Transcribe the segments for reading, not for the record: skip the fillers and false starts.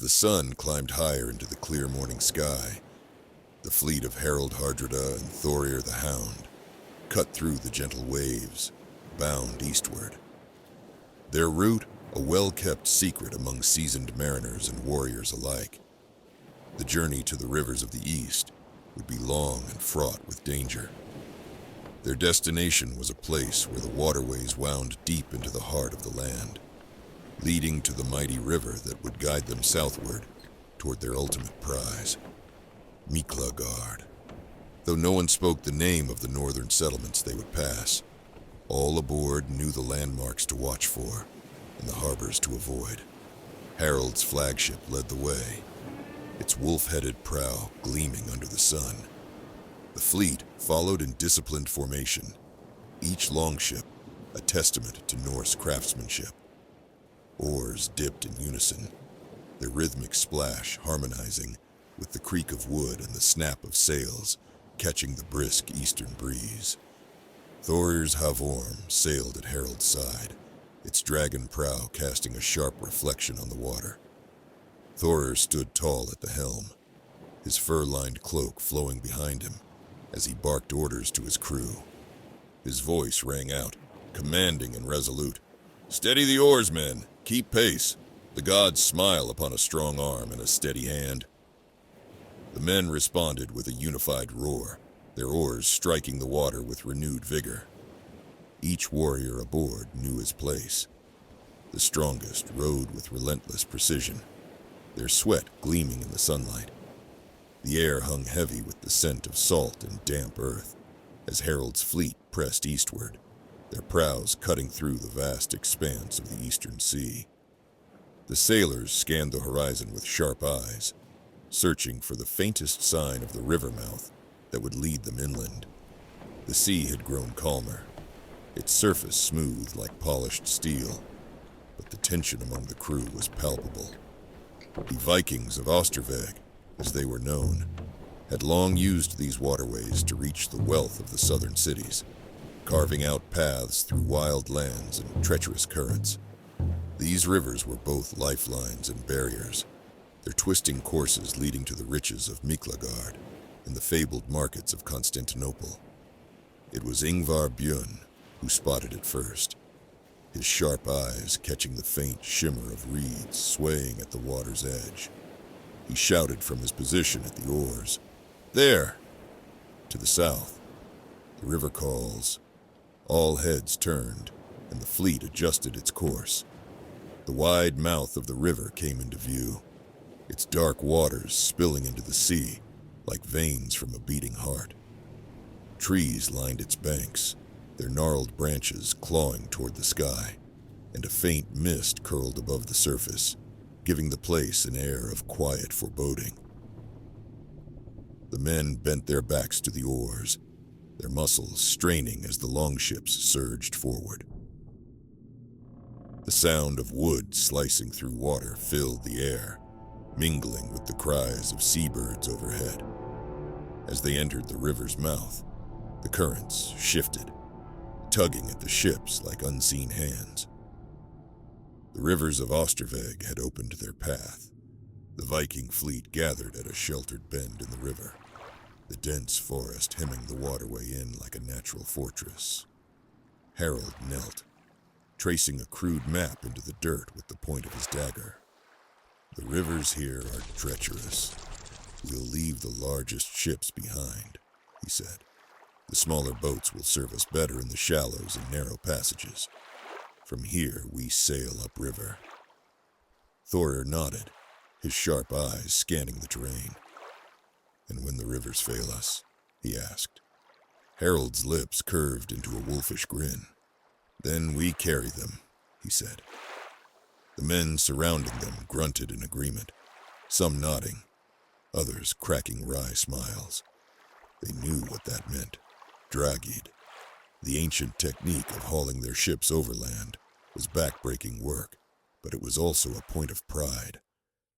the sun climbed higher into the clear morning sky, the fleet of Harald Hardrada and Thorir the Hound cut through the gentle waves, bound eastward. Their route, a well-kept secret among seasoned mariners and warriors alike. The journey to the rivers of the east would be long and fraught with danger. Their destination was a place where the waterways wound deep into the heart of the land, leading to the mighty river that would guide them southward toward their ultimate prize, Miklagarðr. Though no one spoke the name of the northern settlements they would pass, all aboard knew the landmarks to watch for and the harbors to avoid. Harald's flagship led the way, its wolf-headed prow gleaming under the sun. The fleet followed in disciplined formation, each longship a testament to Norse craftsmanship. Oars dipped in unison, their rhythmic splash harmonizing with the creak of wood and the snap of sails catching the brisk eastern breeze. Thorir's Havorm sailed at Harald's side, its dragon prow casting a sharp reflection on the water. Thorir stood tall at the helm, his fur-lined cloak flowing behind him as he barked orders to his crew. His voice rang out, commanding and resolute. "Steady the oars, men! Keep pace! The gods smile upon a strong arm and a steady hand." The men responded with a unified roar, their oars striking the water with renewed vigor. Each warrior aboard knew his place. The strongest rowed with relentless precision, their sweat gleaming in the sunlight. The air hung heavy with the scent of salt and damp earth as Harald's fleet pressed eastward, their prows cutting through the vast expanse of the eastern sea. The sailors scanned the horizon with sharp eyes, searching for the faintest sign of the river mouth that would lead them inland. The sea had grown calmer, its surface smooth like polished steel, but the tension among the crew was palpable. The Vikings of Austerveg, as they were known, had long used these waterways to reach the wealth of the southern cities, carving out paths through wild lands and treacherous currents. These rivers were both lifelines and barriers, their twisting courses leading to the riches of Miklagarðr and the fabled markets of Constantinople. It was Ingvar Björn who spotted it first, his sharp eyes catching the faint shimmer of reeds swaying at the water's edge. He shouted from his position at the oars, "There!" To the south, the river calls. All heads turned, and the fleet adjusted its course. The wide mouth of the river came into view, its dark waters spilling into the sea like veins from a beating heart. Trees lined its banks, their gnarled branches clawing toward the sky, and a faint mist curled above the surface, giving the place an air of quiet foreboding. The men bent their backs to the oars, their muscles straining as the longships surged forward. The sound of wood slicing through water filled the air, mingling with the cries of seabirds overhead. As they entered the river's mouth, the currents shifted, tugging at the ships like unseen hands. The rivers of Austerveg had opened their path. The Viking fleet gathered at a sheltered bend in the river, the dense forest hemming the waterway in like a natural fortress. Harald knelt, tracing a crude map into the dirt with the point of his dagger. "The rivers here are treacherous. We'll leave the largest ships behind," he said. "The smaller boats will serve us better in the shallows and narrow passages. From here, we sail upriver." Thorir nodded, his sharp eyes scanning the terrain. "And when the rivers fail us?" he asked. Harald's lips curved into a wolfish grin. "Then we carry them," he said. The men surrounding them grunted in agreement, some nodding, others cracking wry smiles. They knew what that meant. Dragid, the ancient technique of hauling their ships overland, was back-breaking work, but it was also a point of pride.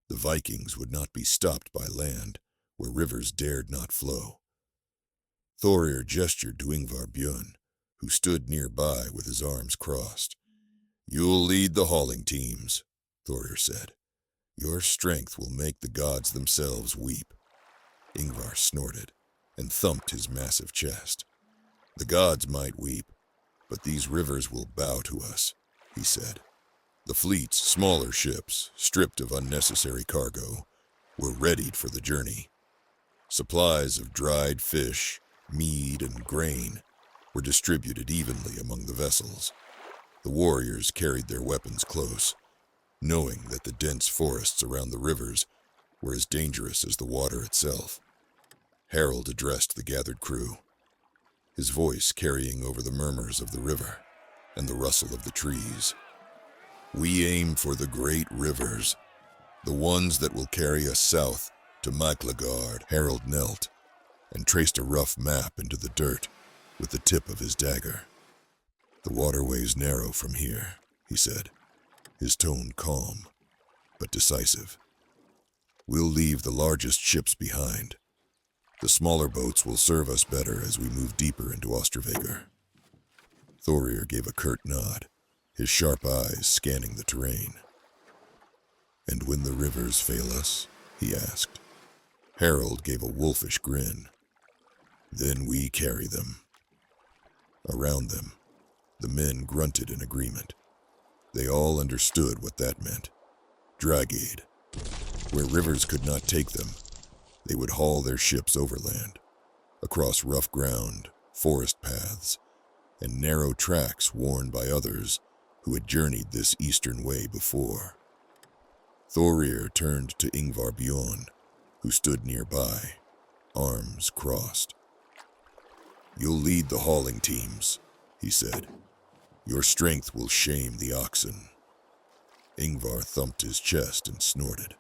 The Vikings would not be stopped by land, where rivers dared not flow. Thorir gestured to Ingvar Björn, who stood nearby with his arms crossed. "You'll lead the hauling teams," Thorir said. Your strength will make the gods themselves weep. Ingvar snorted and thumped his massive chest. The gods might weep, but these rivers will bow to us, he said. The fleet's smaller ships, stripped of unnecessary cargo, were readied for the journey. Supplies of dried fish, mead, and grain were distributed evenly among the vessels. The warriors carried their weapons close, knowing that the dense forests around the rivers were as dangerous as the water itself. Harold addressed the gathered crew, his voice carrying over the murmurs of the river and the rustle of the trees. We aim for the great rivers, the ones that will carry us south to Miklagarðr. Harold knelt and traced a rough map into the dirt with the tip of his dagger. The waterways narrow from here, he said, his tone calm but decisive. We'll leave the largest ships behind. The smaller boats will serve us better as we move deeper into Austerveg. Thorir gave a curt nod, his sharp eyes scanning the terrain. And when the rivers fail us, he asked. Harold gave a wolfish grin. Then we carry them. Around them, the men grunted in agreement. They all understood what that meant. Drag aid. Where rivers could not take them, they would haul their ships overland, across rough ground, forest paths, and narrow tracks worn by others who had journeyed this eastern way before. Thorir turned to Ingvar Bjorn, who stood nearby, arms crossed. You'll lead the hauling teams, he said. Your strength will shame the oxen. Ingvar thumped his chest and snorted.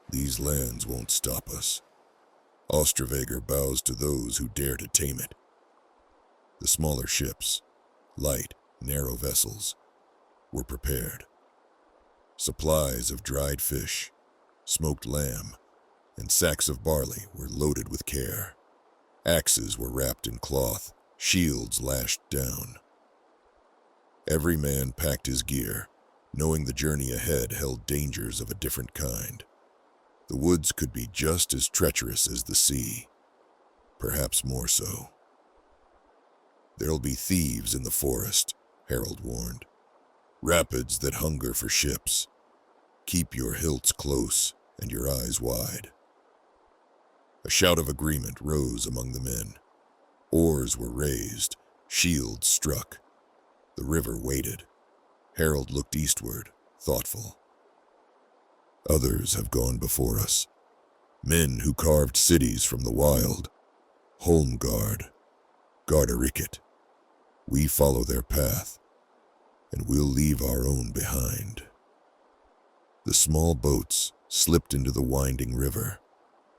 These lands won't stop us. Austerveg bows to those who dare to tame it. The smaller ships, light, narrow vessels, were prepared. Supplies of dried fish, smoked lamb, and sacks of barley were loaded with care. Axes were wrapped in cloth, shields lashed down. Every man packed his gear, knowing the journey ahead held dangers of a different kind. The woods could be just as treacherous as the sea, perhaps more so. There'll be thieves in the forest, Harold warned. Rapids that hunger for ships. Keep your hilts close and your eyes wide. A shout of agreement rose among the men. Oars were raised, shields struck. The river waited. Harold looked eastward, thoughtful. Others have gone before us. Men who carved cities from the wild. Holmgard, Gardarikit. We follow their path, and we'll leave our own behind. The small boats slipped into the winding river,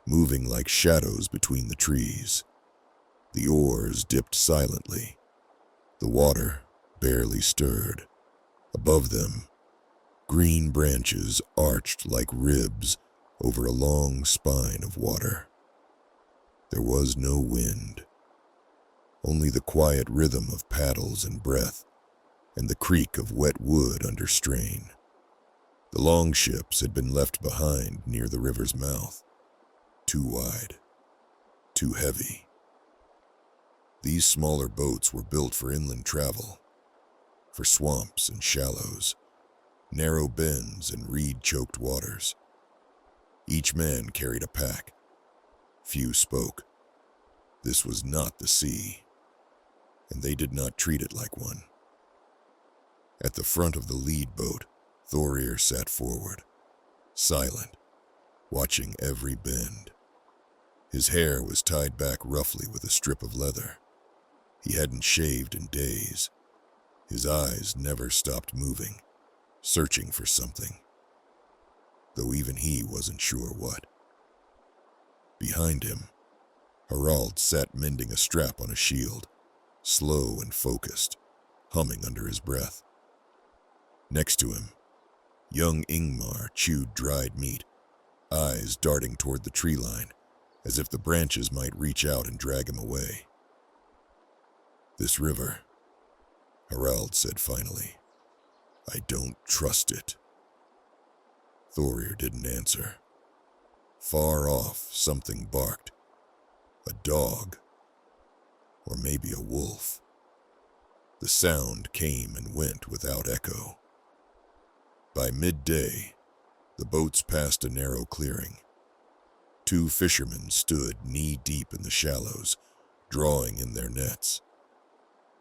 moving like shadows between the trees. The oars dipped silently. The water barely stirred. Above them, green branches arched like ribs over a long spine of water. There was no wind, only the quiet rhythm of paddles and breath, and the creak of wet wood under strain. The long ships had been left behind near the river's mouth, too wide, too heavy. These smaller boats were built for inland travel, for swamps and shallows, narrow bends and reed-choked waters. Each man carried a pack. Few spoke. This was not the sea, and they did not treat it like one. At the front of the lead boat, Thorir sat forward, silent, watching every bend. His hair was tied back roughly with a strip of leather. He hadn't shaved in days. His eyes never stopped moving, searching for something, though even he wasn't sure what. Behind him, Harald sat mending a strap on a shield, slow and focused, humming under his breath. Next to him, young Ingmar chewed dried meat, eyes darting toward the tree line, as if the branches might reach out and drag him away. This river, Harald said finally, I don't trust it. Thorir didn't answer. Far off, something barked. A dog. Or maybe a wolf. The sound came and went without echo. By midday, the boats passed a narrow clearing. 2 fishermen stood knee-deep in the shallows, drawing in their nets.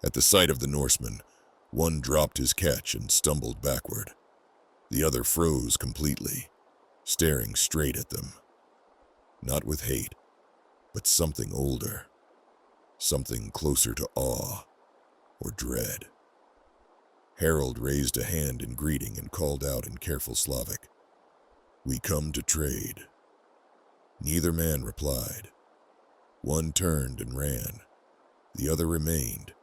At the sight of the Norseman, one dropped his catch and stumbled backward. The other froze completely, staring straight at them. Not with hate, but something older. Something closer to awe or dread. Harold raised a hand in greeting and called out in careful Slavic, "We come to trade." Neither man replied. One turned and ran. The other remained,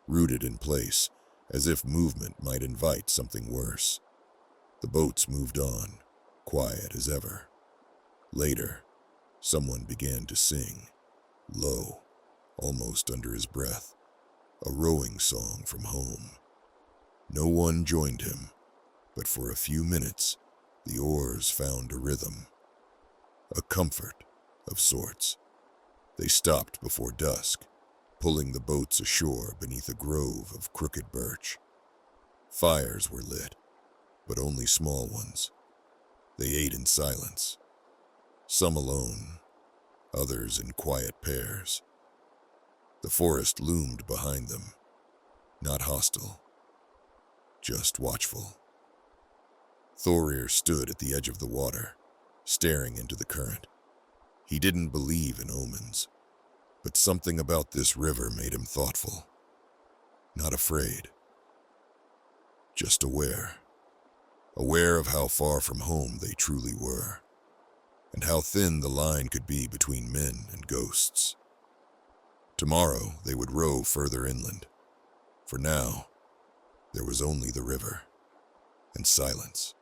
rooted in place, as if movement might invite something worse. The boats moved on, quiet as ever. Later, someone began to sing, low, almost under his breath, a rowing song from home. No one joined him, but for a few minutes, the oars found a rhythm, a comfort of sorts. They stopped before dusk, pulling the boats ashore beneath a grove of crooked birch. Fires were lit, but only small ones. They ate in silence, some alone, others in quiet pairs. The forest loomed behind them, not hostile, just watchful. Thorir stood at the edge of the water, staring into the current. He didn't believe in omens, but something about this river made him thoughtful. Not afraid, just aware. Aware of how far from home they truly were, and how thin the line could be between men and ghosts. Tomorrow they would row further inland. For now, there was only the river and silence.